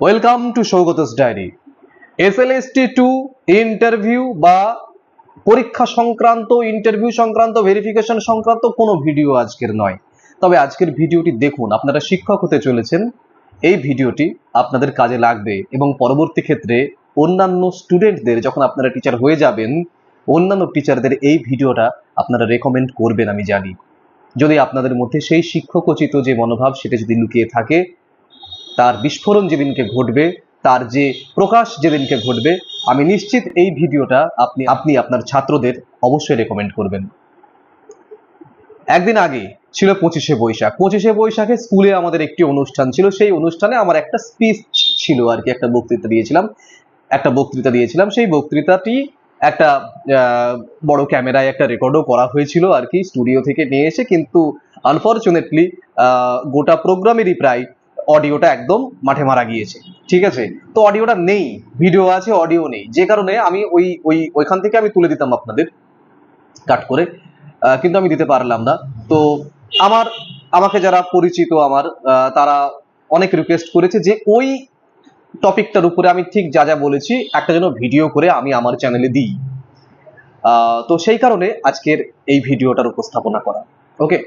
Welcome to Saugata's diary. SLST2 interview বা পরীক্ষা সংক্রান্ত, ইন্টারভিউ সংক্রান্ত, ভেরিফিকেশন সংক্রান্ত কোনো ভিডিও আজকের নয়। তবে আজকের ভিডিওটি দেখুন, আপনারা শিক্ষক হতে চলেছেন, এই ভিডিওটি আপনাদের কাজে লাগবে এবং পরবর্তী ক্ষেত্রে অন্যান্য স্টুডেন্টদের, যখন আপনারা টিচার হয়ে যাবেন, অন্যান্য টিচারদের এই ভিডিওটা আপনারা রেকমেন্ড করবেন আমি জানি। যদি আপনাদের মধ্যে সেই শিক্ষকোচিত যে মনোভাব সেটা যদি লুকিয়ে থাকে, তার বিস্ফোরণ যেদিনকে ঘটবে, তার যে প্রকাশ যেদিনকে ঘটবে, আমি নিশ্চিত এই ভিডিওটা আপনি আপনার ছাত্রদের অবশ্যই রেকমেন্ড করবেন। একদিন আগে ছিল 25শে বৈশাখ। 25শে বৈশাখে স্কুলে আমাদের একটি অনুষ্ঠান ছিল। সেই অনুষ্ঠানে আমার একটা স্পিচ ছিল আর কি, একটা বক্তৃতা দিয়েছিলাম। সেই বক্তৃতাটি একটা বড় ক্যামেরায় একটা রেকর্ডও করা হয়েছিল আর কি, স্টুডিও থেকে নিয়ে এসে। কিন্তু আনফরচুনেটলি গোটা প্রোগ্রামেরই প্রায় অডিওটা একদম মাঠে মারা গিয়েছে। ঠিক আছে, তো অডিওটা নেই, ভিডিও আছে, অডিও নেই, যে কারণে আমি ওইখান থেকে আমি তুলে দিতাম আপনাদের কাট করে, কিন্তু আমি দিতে পারলাম না। তো আমাকে যারা পরিচিত তারা অনেক রিকোয়েস্ট করেছে যে ওই টপিকটার উপরে আমি ঠিক যা যা বলেছি একটা যেন ভিডিও করে আমি আমার চ্যানেলে দিই। তো সেই কারণে আজকের এই ভিডিওটার উপস্থাপনা করা। ওকে,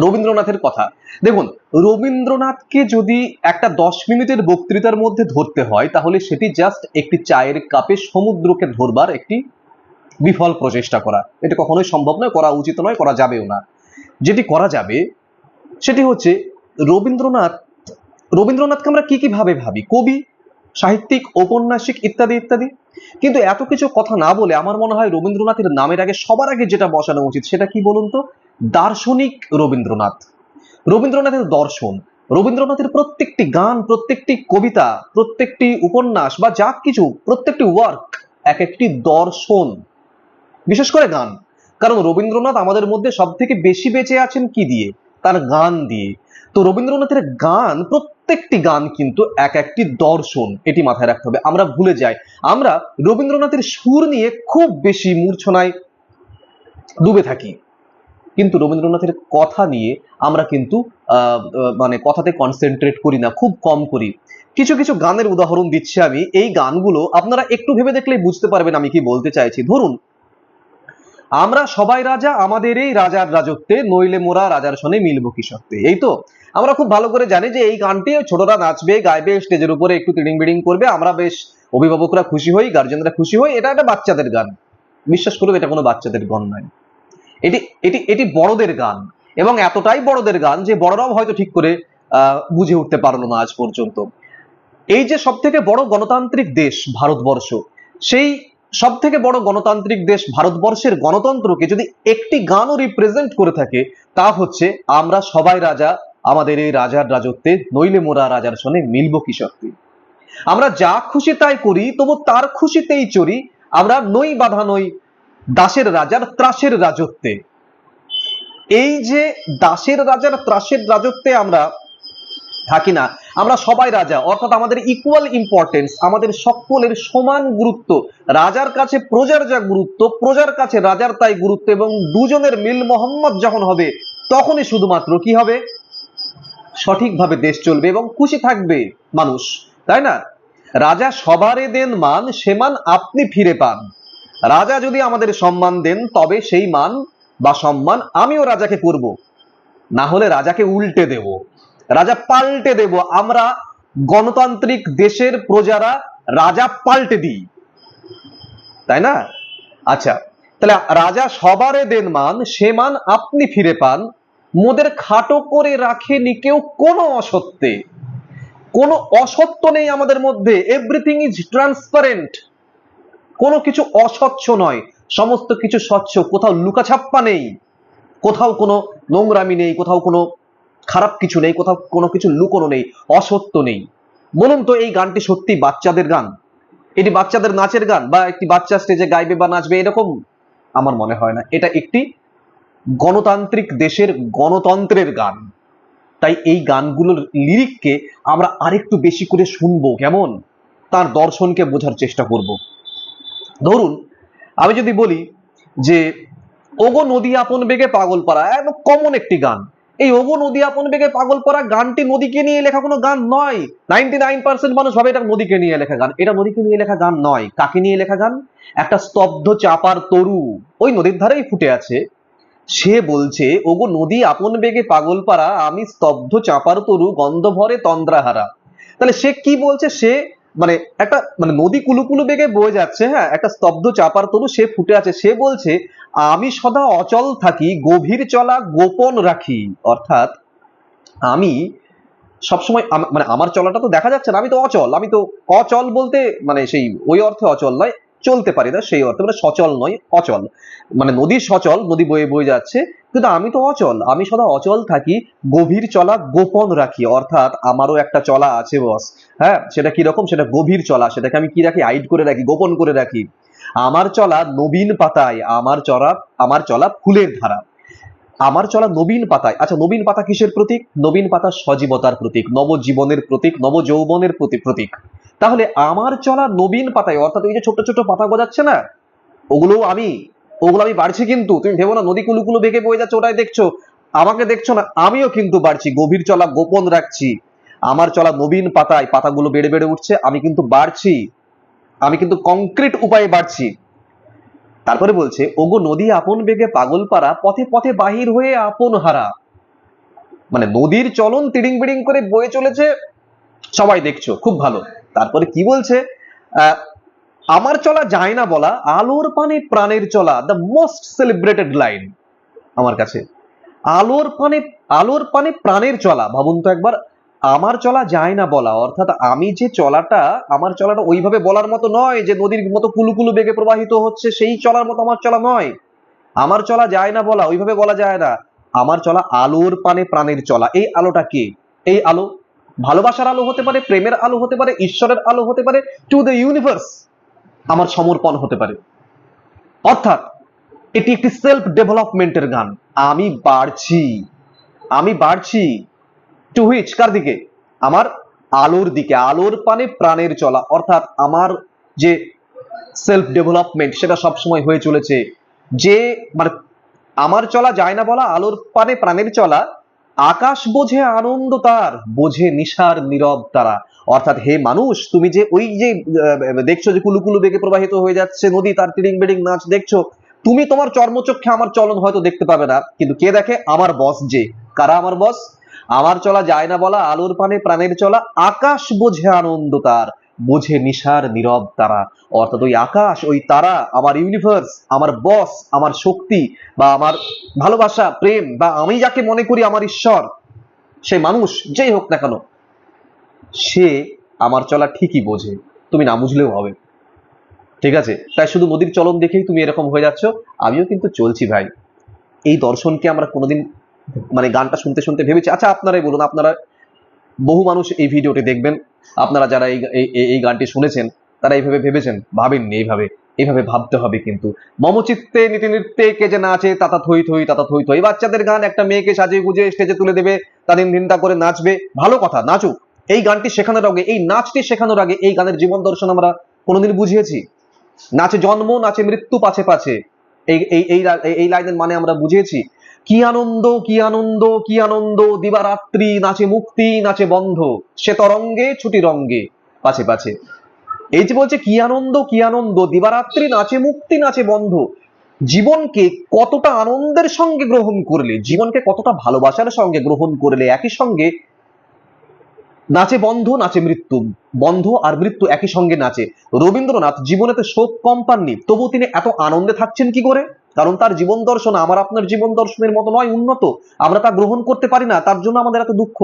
রবীন্দ্রনাথের কথা দেখুন। রবীন্দ্রনাথকে যদি একটা 10 মিনিটের বক্তৃতার মধ্যে ধরতে হয়, তাহলে সেটি জাস্ট একটি চায়ের কাপে সমুদ্রকে ধরবার একটি বিফল প্রচেষ্টা করা। এটা কখনোই সম্ভব নয়, করা উচিত নয়, করা যাবেও না। যেটি করা যাবে সেটি হচ্ছে রবীন্দ্রনাথকে আমরা কি ভাবে ভাবি, কবি, সাহিত্যিক, ঔপন্যাসিক ইত্যাদি ইত্যাদি। কিন্তু এত কিছু কথা না বলে আমার মনে হয় রবীন্দ্রনাথের নামের আগে সবার আগে যেটা বসানো উচিত সেটা কি বলুন তো? দার্শনিক রবীন্দ্রনাথ। রবীন্দ্রনাথের দর্শন, রবীন্দ্রনাথের প্রত্যেকটি গান, প্রত্যেকটি কবিতা, প্রত্যেকটি উপন্যাস বা যা কিছু, প্রত্যেকটি ওয়ার্ক এক একটি দর্শন। বিশেষ করে গান, কারণ রবীন্দ্রনাথ আমাদের মধ্যে সব থেকে বেশি বেঁচে আছেন কি দিয়ে? তার গান দিয়ে। তো রবীন্দ্রনাথের গান, প্রত্যেকটি গান কিন্তু এক একটি দর্শন, এটি মাথায় রাখতে হবে। আমরা ভুলে যাই, আমরা রবীন্দ্রনাথের সুর নিয়ে খুব বেশি মূর্ছনায় ডুবে থাকি, কিন্তু রবীন্দ্রনাথের কথা নিয়ে আমরা কিন্তু মানে কথাতে কনসেন্ট্রেট করি না, খুব কম করি। কিছু কিছু গানের উদাহরণ দিচ্ছি আমি। এই গানগুলো আপনারা একটু ভেবে দেখলেই বুঝতে পারবেন আমি কি বলতে চাইছি। ধরুন, আমরা সবাই রাজা, আমাদের এই রাজার রাজত্বে, নইলে মোরা রাজার সনে মিলব কি সত্যে। এই তো আমরা খুব ভালো করে জানি যে এই গানটি ছোটরা নাচবে, গাইবে, স্টেজের উপরে একটু তিড়িং বিড়িং করবে, আমরা বেশ অভিভাবকরা খুশি হই, গার্জেনরা খুশি হই। এটা একটা বাচ্চাদের গান, বিশ্বাস করুন, এটা কোনো বাচ্চাদের গান নয়, এটি এটি এটি বড়দের গান। এবং এতটাই বড়দের গান যে বড়রাও হয়তো ঠিক করে বুঝে উঠতে পারলো না আজ পর্যন্ত। এই যে সব থেকে বড় গণতান্ত্রিক দেশ ভারতবর্ষ, সেই সব থেকে বড় গণতান্ত্রিক দেশ ভারতবর্ষের গণতন্ত্রকে যদি একটি গানও রিপ্রেজেন্ট করে থাকে, তা হচ্ছে আমরা সবাই রাজা, আমাদের এই রাজার রাজত্বে, নইলে মোরা রাজার সনে মিলব কি সত্যি। আমরা যা খুশি তাই করি, তবু তার খুশিতেই চড়ি, আমরা নই বাধা নই দাসের রাজার ত্রাসের রাজত্বে। এই যে দাসের রাজার ত্রাসের রাজত্বে আমরা থাকি না, আমরা সবাই রাজা, অর্থাৎ আমাদের ইকুয়াল ইম্পর্টেন্স, আমাদের সকলের সমান গুরুত্ব। রাজার কাছে প্রজার যা গুরুত্ব, প্রজার কাছে রাজার তাই গুরুত্ব। এবং দুজনের মিল মোহাম্মদ যখন হবে, তখনই শুধুমাত্র কি হবে? সঠিকভাবে দেশ চলবে এবং খুশি থাকবে মানুষ, তাই না? রাজা সবারে দেন মান, সে মান আপনি ফিরে পান। রাজা যদি আমাদের সম্মান দেন, তবে সেই মান বা সম্মান আমিও রাজাকে করব, না হলে রাজাকে উল্টে দেব, রাজা পাল্টে দেব। আমরা গণতান্ত্রিক দেশের প্রজারা রাজা পাল্টে দিই, তাই না? আচ্ছা, তাহলে রাজা সবারে দেন মান, সে মান আপনি ফিরে পান, মোদের খাটো করে রাখেনি কেউ কোনো অসত্যে। কোনো অসত্য নেই আমাদের মধ্যে, এভরিথিং ইজ ট্রান্সপারেন্ট। কোনো কিছু অস্বচ্ছ নয়, সমস্ত কিছু স্বচ্ছ, কোথাও লুকাছাপ্পা নেই, কোথাও কোনো নোংরামি নেই, কোথাও কোনো খারাপ কিছু নেই, কোথাও কোনো কিছু লুকোনো নেই, অসত্য নেই। বলুন তো, এই গানটি সত্যি বাচ্চাদের গান? এটি বাচ্চাদের নাচের গান বা একটি বাচ্চা স্টেজে গাইবে বা নাচবে এরকম আমার মনে হয় না। এটা একটি গণতান্ত্রিক দেশের গণতন্ত্রের গান। তাই এই গানগুলোর লিরিককে আমরা আরেকটু বেশি করে শুনবো, কেমন, তার দর্শনকে বোঝার চেষ্টা করব। ধরুন, আমি যদি বলি যে ওগো নদী আপন বেগে পাগল পাড়া, একদম কমন একটি গান। এই ওগো নদী আপন বেগে পাগল পরা গানটি নদীকে নিয়ে লেখা কোনো গান নয়। 99% মানুষ ভাবে এটা নদীকে নিয়ে লেখা গান। এটা নদীকে নিয়ে লেখা গান নয়। কাকে নিয়ে লেখা গান? একটা স্তব্ধ চাপার তরু ওই নদীর ধারেই ফুটে আছে। সে বলছে, ওগো নদী আপন বেগে পাগল পারা, আমি স্তব্ধ চাপার তরু গন্ধ ভরে তন্দ্রাহারা। তাহলে সে কি বলছে? সে মানে একটা মানে নদী কুলুকুলু বেগে বয়ে যাচ্ছে, হ্যাঁ, একটা স্তব্ধ চাপার তরু সে ফুটে আছে। সে বলছে আমি সদা অচল থাকি, গভীর চলা গোপন রাখি। অর্থাৎ আমি সবসময় মানে আমার চলাটা তো দেখা যাচ্ছে না, আমি তো অচল। আমি তো অচল বলতে মানে সেই ওই অর্থে অচল নয়, চলতে পারি না সেই অর্থে, মানে সচল নয়, অচল। মানে নদী সচল, নদী বয়ে বয়ে যাচ্ছে, কিন্তু আমি তো অচল। আমি সদা অচল থাকি, গভীর চলা গোপন রাখি। অর্থাৎ আমারও একটা চলা আছে বস, হ্যাঁ, সেটা কিরকম? সেটা গভীর চলা। সেটাকে আমি কি রাখি? হাইড করে রাখি, গোপন করে রাখি। আমার চলা নবীন পাতায়, আমার চলা ফুলের ধারা। আমার চলা নবীন পাতায়। আচ্ছা, নবীন পাতা কিসের প্রতীক? নবীন পাতা সজীবতার প্রতীক, নবজীবনের প্রতীক, নবযৌবনের প্রতীক। তাহলে আমার চলা নবীন পাতায়, অর্থাৎ ওই যে ছোট ছোট পাতা গজাচ্ছে না, ওগুলো আমি বাড়ছি। কিন্তু তুমি ভেবো না নদী কুলুকুলু বেগে বয়ে যাচ্ছে ওটাই দেখছো, আমাকে দেখছো না, আমিও কিন্তু বাড়ছি। গভীর চলা গোপন রাখছি। আমার চলা নবীন পাতায়, পাতাগুলো বেড়ে বেড়ে উঠছে, আমি কিন্তু বাড়ছি। আমি কিন্তু কংক্রিট উপায়ে বাড়ছি। তারপরে বলছে, ওগো নদী আপন বেগে পাগল পারা, পথে পথে বাহির হয়ে আপন হারা। মানে নদীর চলন তিড়িং বিড়িং করে বয়ে চলেছে, সবাই দেখছো, খুব ভালো। তারপরে কি বলছে? আহ, আমার চলা যায় না বলা, আলোর পানে প্রাণের চলা, দ্য মোস্ট সেলিব্রেটেড লাইন আমার কাছে। আলোর পানে, আলোর পানে প্রাণের চলা। ভাবুন তো একবার, আমার চলা যায় না বলা, অর্থাৎ আমি যে চলাটা, আমার চলাটা ওইভাবে বলার মতো নয় যে নদীর মতো কুলুকুলু বেগে প্রবাহিত হচ্ছে, সেই চলার মতো আমার চলা নয়। আমার চলা যায় না বলা, ওইভাবে বলা যায় না। আমার চলা আলোর পানে প্রাণের চলা। এই আলোটা কি? এই আলো ভালোবাসার আলো হতে পারে, প্রেমের আলো হতে পারে, ঈশ্বরের আলো হতে পারে, টু দ্য ইউনিভার্স আমার সমর্পণ হতে পারে। অর্থাৎ এটি একটি সেলফ ডেভেলপমেন্টের গান। আমি বাড়ছি, আমি বাড়ছি। টু হুইচ, কার দিকে? আমার আলোর দিকে। আলোর পানে প্রাণের চলা, অর্থাৎ আমার যে সেলফ ডেভেলপমেন্ট সেটা সবসময় হয়ে চলেছে। যে মানে আমার চলা যায় না বলা, আলোর পানে প্রাণের চলা, আকাশ বোঝে আনন্দ তার, বোঝে নিশার নীরব তারা। অর্থাৎ হে মানুষ, তুমি যে ওই যে দেখছো যে কুলুকুলু বেগে প্রবাহিত হয়ে যাচ্ছে নদী, তার টিডিং বিডিং নাচ দেখছো, তুমি তোমার চর্মচক্ষে আমার চলন হয়তো দেখতে পাবে না, কিন্তু কে দেখে? আমার বস। যে কারা আমার বস? আমার চলা যায় না বলা, আলোর পানে প্রাণের চলা, আকাশ বোঝে আনন্দ তার, বোঝে নিশার নীরব তারা। অর্থাৎ ওই আকাশ, ওই তারা আমার ইউনিভার্স, আমার বস, আমার শক্তি, বা আমার ভালোবাসা, প্রেম, বা আমি যাকে মনে করি আমার ঈশ্বর, সে মানুষ যেই হোক না কেন, সে আমার চলা ঠিকই বোঝে, তুমি না বুঝলেও হবে। ঠিক আছে? তাই শুধু নদীর চলন দেখেই তুমি এরকম হয়ে যাচ্ছ, আমিও কিন্তু চলছি ভাই। এই দর্শনকে আমরা কোনোদিন মানে গানটা শুনতে শুনতে ভেবেছি? আচ্ছা আপনারাই বলুন, আপনারা বহু মানুষ এই ভিডিওটি দেখবেন, আপনারা যারা এই গানটি শুনেছেন তারা এইভাবে ভেবেছেন? ভাবেননি এইভাবে। এইভাবে ভাবতে হবে কিন্তু। মমচিত্তে নীতি নৃত্যে কে যে নাচে, তাতা থই থই তাতা থই থই। বাচ্চাদের গান, একটা মেয়েকে সাজিয়ে গুজিয়ে স্টেজে তুলে দেবে, তাদের নিন্দা করে নাচবে। ভালো কথা, নাচুক। এই গানটি শেখানোর আগে, এই নাচটি শেখানোর আগে এই গানের জীবন দর্শন আমরা কোনোদিন বুঝিয়েছি? নাচে জন্ম, নাচে মৃত্যু পাছে পাছে, এই এই এই এই লাইনের মানে আমরা বুঝিয়েছি? কি আনন্দ, কি আনন্দ, কি আনন্দ, দিবারাত্রি নাচে মুক্তি, নাচে বন্ধ, সে তরঙ্গে ছুটি রঙ্গে পাছে পাছে। এই যে বলছে কি আনন্দ, কি আনন্দ, দিবারাত্রি নাচে মুক্তি, নাচে বন্ধ। জীবনকে কতটা আনন্দের সঙ্গে গ্রহণ করলে, জীবনকে কতটা ভালোবাসার সঙ্গে গ্রহণ করলে, একই সঙ্গে নাচে বন্ধ, নাচে মৃত্যু। বন্ধ আর মৃত্যু একই সঙ্গে নাচে। রবীন্দ্রনাথ জীবনেতে শোক কম পাননি, তবু তিনি এত আনন্দে থাকছেন কি করে? কারণ তার জীবন দর্শন আমার আপনার জীবন দর্শনের মতো নয়, উন্নত। আমরা তা গ্রহণ করতে পারি না, তার জন্য আমাদের এত দুঃখ।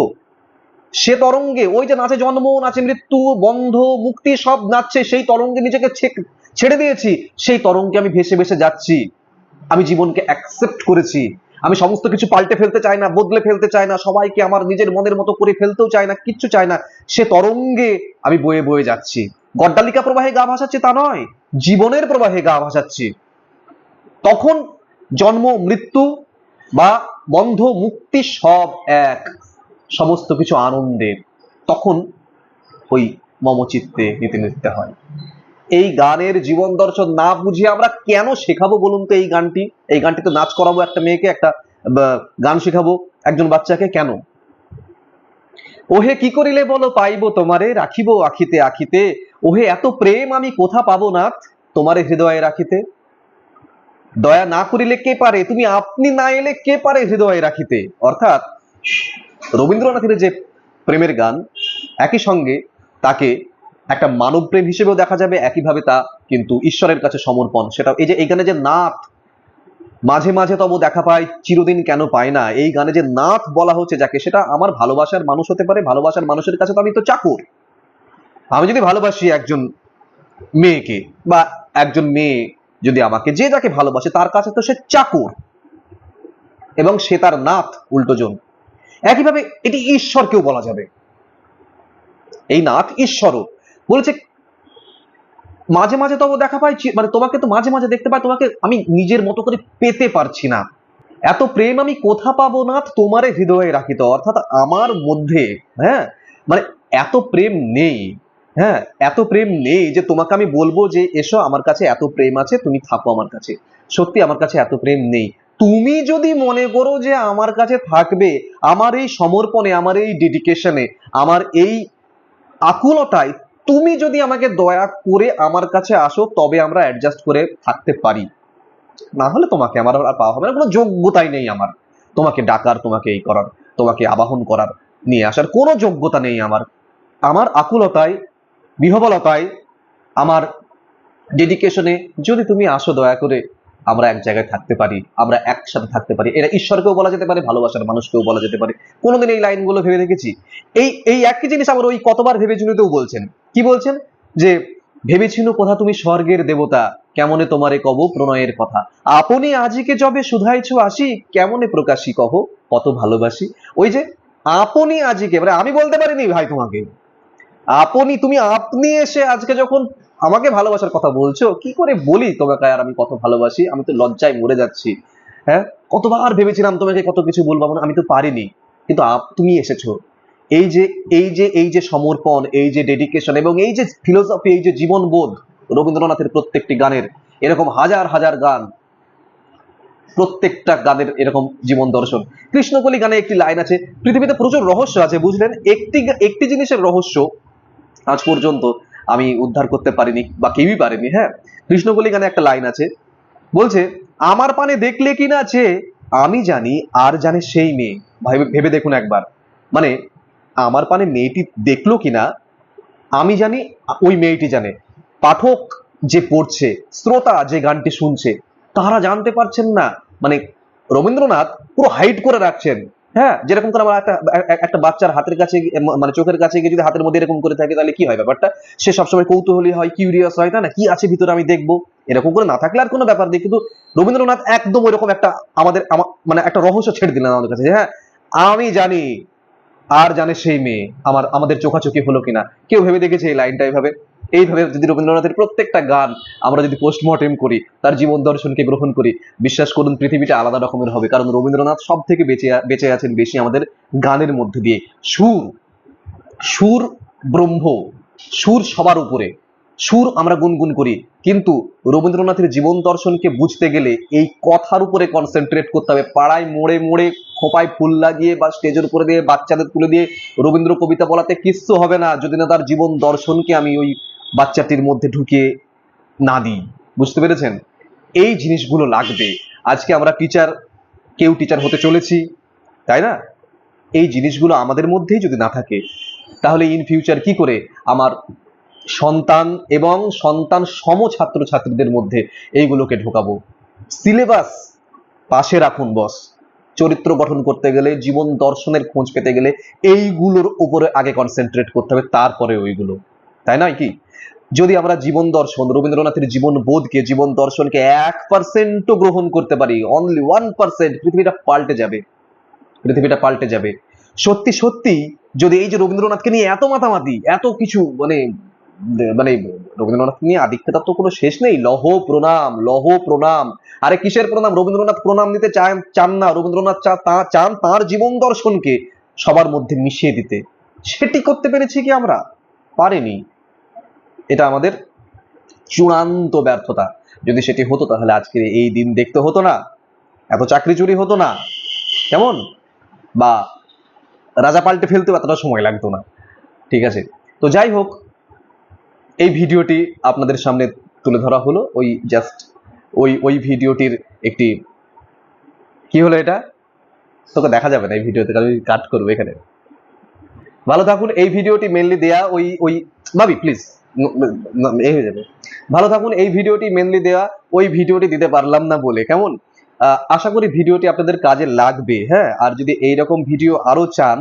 সে তরঙ্গে, ওই যে নাচে জন্ম, নাচে মৃত্যু, বন্ধ, মুক্তি, সব নাচছে, সেই তরঙ্গে নিজেকে ছেড়ে দিয়েছি। সেই তরঙ্গে আমি ভেসে ভেসে যাচ্ছি। আমি জীবনকে অ্যাকসেপ্ট করেছি। আমি সমস্ত কিছু পাল্টে ফেলতে চাই না, বদলে ফেলতে চাই না, সবাইকে আমার নিজের মনের মতো করে ফেলতেও চাই না, কিচ্ছু চাই না। সে তরঙ্গে আমি বয়ে বয়ে যাচ্ছি। গড্ডালিকা প্রবাহে গা ভাসাচ্ছি তা নয়, জীবনের প্রবাহে গা ভাসাচ্ছি। তখন জন্ম, মৃত্যু বা বন্ধ, মুক্তি সব এক, সমস্ত কিছু আনন্দের। তখন ওই মমচিত্তে নীতি নৃত্য হয়। এই গানের জীবন দর্শন না বুঝিয়ে আমরা কেন শেখাবো বলুন তো? এই গানটি, এই গানটি তো নাচ করাবো একটা মেয়েকে, একটা গান শেখাবো, একজন বাচ্চাকে কেন? ওহে কি করিলে বলো পাইব তোমারে, রাখিব আখিতে আখিতে, ওহে এত প্রেম আমি কোথা পাবো নাথ, তোমারে হৃদয়ে রাখিতে। দয়া না করিলে কে পারে, তুমি আপনি না এলে কে পারে হৃদয়ে রাখিতে। অর্থাৎ রবীন্দ্রনাথের যে প্রেমের গান, একই সঙ্গে তাকে একটা মানব প্রেম হিসেবেও দেখা যাবে, একইভাবে তা কিন্তু ঈশ্বরের কাছে সমর্পণ। সেটা এই যে এই গানে যে নাথ, মাঝে মাঝে তবু দেখা পায় চিরদিন কেন পায় না, এই গানে যে নাথ বলা হচ্ছে যাকে, সেটা আমার ভালোবাসার মানুষ হতে পারে। ভালোবাসার মানুষের কাছে তো আমি তো চাকর। আমি যদি ভালোবাসি একজন মেয়েকে, বা একজন মেয়ে যদি আমাকে, যে যাকে ভালোবাসে তার কাছে তো সে চাকর, এবং সে তার নাথ উল্টোজন। একইভাবে এটি ঈশ্বরকেও বলা যাবে, এই নাথ ঈশ্বরও বলেছে মাঝে মাঝে তবু দেখা পাই, মানে তোমাকে তো মাঝে মাঝে দেখতে পাই, তোমাকে আমি নিজের মতো করে পেতে পারছি না, এত প্রেম আমি কোথা পাবো নাথ, তোমারে হৃদয়ে রাখিত। অর্থাৎ আমার মধ্যে, হ্যাঁ, মানে এত প্রেম নেই, হ্যাঁ, এত প্রেম নেই যে তোমাকে আমি বলবো যে এসো আমার কাছে, এত প্রেম আছে, তুমি থাকো আমার কাছে। সত্যি আমার কাছে এত প্রেম নেই। তুমি যদি মনে করো যে আমার কাছে থাকবে, আমার এই সমর্পণে, আমার এই ডেডিকেশনে, আমার এই আকুলতায় তুমি যদি আমাকে দয়া করে আমার কাছে আসো, তবে আমরা অ্যাডজাস্ট করে থাকতে পারি। না হলে তোমাকে আমার আর পাওয়া হবে না, কোনো যোগ্যতাই নেই আমার তোমাকে ডাকার, তোমাকে এই করার, তোমাকে আবাহন করার, নিয়ে আসার কোনো যোগ্যতা নেই আমার। আমার আকুলতায়, বিহবলতায়, আমার ডেডিকেশনে যদি তুমি আসো দয়া করে, আমরা এক জায়গায় থাকতে পারি, আমরা একসাথে থাকতে পারি। এরা ঈশ্বরকেও বলা যেতে পারে, ভালোবাসার মানুষকেও বলা যেতে পারে। কোনোদিন এই লাইনগুলো ভেবে দেখেছি? এই এই একই জিনিস আবার ওই কতবার ভেবেছিনুতেও বলছেন। কি বলছেন? যে ভেবেছিনু কোথা তুমি স্বর্গের দেবতা, কেমনে তোমারে কব প্রণয়ের কথা, আপনি আজিকে যবে শুধাইছো আসি, কেমনে প্রকাশী কহ কত ভালোবাসি। ওই যে আপনি আজিকে, মানে আমি বলতে পারিনি ভাই তোমাকে, আপনি, তুমি আপনি এসে আজকে যখন আমাকে ভালোবাসার কথা বলছো, কি করে বলি তোমাকে আর আমি কত ভালোবাসি, আমি তো লজ্জায় মরে যাচ্ছি। হ্যাঁ, কতবার ভেবেছিলাম তোমাকে কত কিছু বলবো, আমি তো পারিনি, কিন্তু তুমি এসেছো। এই যে সমর্পণ, এই যে ডেডিকেশন, এবং এই যে ফিলোসফি, এই যে জীবনবোধ, রবীন্দ্রনাথের প্রত্যেকটি গানের এরকম হাজার হাজার গান, প্রত্যেকটা গানের এরকম জীবন দর্শন। কৃষ্ণকলি গানে একটি লাইন আছে, পৃথিবীতে প্রচুর রহস্য আছে, বুঝলেন, একটি জিনিসের রহস্য আজ পর্যন্ত আমি উদ্ধার করতে পারিনি, বা কেউই পারেনি। হ্যাঁ, কৃষ্ণকলি গানে একটা লাইন আছে, বলছে আমার পানে দেখলে কিনা যে আমি জানি, আর জানে সেই মেয়ে। ভেবে দেখুন একবার, মানে আমার পানে মেয়েটি দেখলো কিনা আমি জানি, ওই মেয়েটি জানে। পাঠক যে পড়ছে, শ্রোতা যে গানটি শুনছে, তারা জানতে পারছেন না। মানে রবীন্দ্রনাথ পুরো হাইড করে রাখছেন। হ্যাঁ, যেরকম করে আমরা একটা বাচ্চার হাতের কাছে, মানে চোখের কাছে গিয়ে যদি হাতের মধ্যে এরকম করে থাকে, তাহলে কি হয় ব্যাপারটা? সে সবসময় কৌতূহলী হয়, কিউরিয়াস হয়, তাই না? কি আছে ভিতরে আমি দেখবো। এরকম করে না থাকলে আর কোনো ব্যাপার নেই, কিন্তু রবীন্দ্রনাথ একদম ওইরকম একটা মানে একটা রহস্য ছেড়ে দিলেন আমাদের কাছে। হ্যাঁ, আমি জানি, আর জানে সেই মেয়ে, আমাদের চোখাচোখি হলো কিনা। কেউ ভেবে দেখেছে এই লাইনটা এইভাবে? এইভাবে যদি রবীন্দ্রনাথের প্রত্যেকটা গান আমরা যদি পোস্টমর্টেম করি, তার জীবন দর্শনকে গ্রহণ করি, বিশ্বাস করুন পৃথিবীটা আলাদা রকমের হবে। কারণ রবীন্দ্রনাথ সব থেকে বেঁচে আছেন বেশি আমাদের গানের মধ্যে দিয়ে। সুর, সুর ব্রহ্ম, সুর সবার উপরে, সুর আমরা গুনগুন করি, কিন্তু রবীন্দ্রনাথের জীবন দর্শনকে বুঝতে গেলে এই কথার উপরে কনসেন্ট্রেট করতে হবে। পাড়ায় মোড়ে মোড়ে খোপায় ফুল লাগিয়ে বা স্টেজের উপরে দিয়ে বাচ্চাদের তুলে দিয়ে রবীন্দ্র কবিতা বলাতে কিচ্ছু হবে না, যদি না তার জীবন দর্শনকে আমি ওই বাচ্চাটির মধ্যে ঢুকিয়ে না দিই। বুঝতে পেরেছেন? এই জিনিসগুলো লাগবে। আজকে আমরা টিচার, কেউ টিচার হতে চলেছি, তাই না? এই জিনিসগুলো আমাদের মধ্যেই যদি না থাকে, তাহলে ইন ফিউচার কি করে আমার সন্তান এবং সন্তান সম ছাত্রছাত্রীদের মধ্যে এইগুলোকে ঢোকাবো? সিলেবাস পাশে রাখুন বস। চরিত্র গঠন করতে গেলে, জীবন দর্শনের খোঁজ পেতে গেলে এইগুলোর উপরে আগে কনসেন্ট্রেট করতে হবে, তারপরে ওইগুলো, তাই নয় কি? যদি আমরা জীবন দর্শন, রবীন্দ্রনাথের জীবন বোধকে, জীবন দর্শনকে 1%ও গ্রহণ করতে পারি, অনলি 1%, পৃথিবীটা পাল্টে যাবে। পৃথিবীটা পাল্টে যাবে। সত্যি সত্যি যদি এই যে রবীন্দ্রনাথকে নিয়ে এত মাতামাতি, এত কিছু, মানে মানে রবীন্দ্রনাথ নিয়ে আদিক্ষেতার তো কোনো শেষ নেই। লহ প্রণাম, লহ প্রণাম। আরে কিসের প্রণাম? রবীন্দ্রনাথ প্রণাম দিতে চান না, রবীন্দ্রনাথ চান তার জীবন দর্শনকে সবার মধ্যে মিশিয়ে দিতে। সেটি করতে পেরেছি কি আমরা? পারিনি। এটা আমাদের চূড়ান্ত ব্যর্থতা। যদি সেটি হতো, তাহলে আজকে এই দিন দেখতে হতো না, এত চাকরি চুরি হতো না। কেমন? বা রাজা পাল্টে ফেলতেও এতটা সময় লাগতো না। ঠিক আছে, তো যাই হোক, এই ভিডিওটি আপনাদের সামনে তুলে ধরা হলো। ওই জাস্ট ওই ভিডিওটির একটি, কি হলো এটা, তোকে দেখা যাবে না এই ভিডিওতে, আমি কাট করবো এখানে। ভালো থাকুন। এই ভিডিওটি মেনলি দেয়া ওই ওই ভাবি প্লিজ, এই হয়ে যাবে। ভালো থাকুন। এই ভিডিওটি মেনলি দেয়া, ওই ভিডিওটি দিতে পারলাম না বলে, কেমন? আশা করি ভিডিওটি আপনাদের কাজে লাগবে। হ্যাঁ, আর যদি এইরকম ভিডিও আরো চান,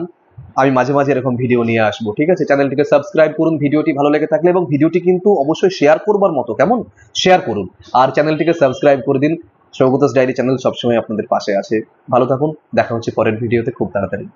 আমি মাঝে মাঝে এরকম ভিডিও নিয়ে আসবো। ঠিক আছে, চ্যানেলটিকে সাবস্ক্রাইব করুন ভিডিওটি ভালো লেগে থাকলে, এবং ভিডিওটি কিন্তু অবশ্যই শেয়ার করবার মতো, কেমন? শেয়ার করুন আর চ্যানেলটিকে সাবস্ক্রাইব করে দিন। সৌগতস ডায়েরি চ্যানেল সবসময় আপনাদের পাশে আছে। ভালো থাকুন, দেখা হচ্ছে পরের ভিডিওতে খুব তাড়াতাড়ি।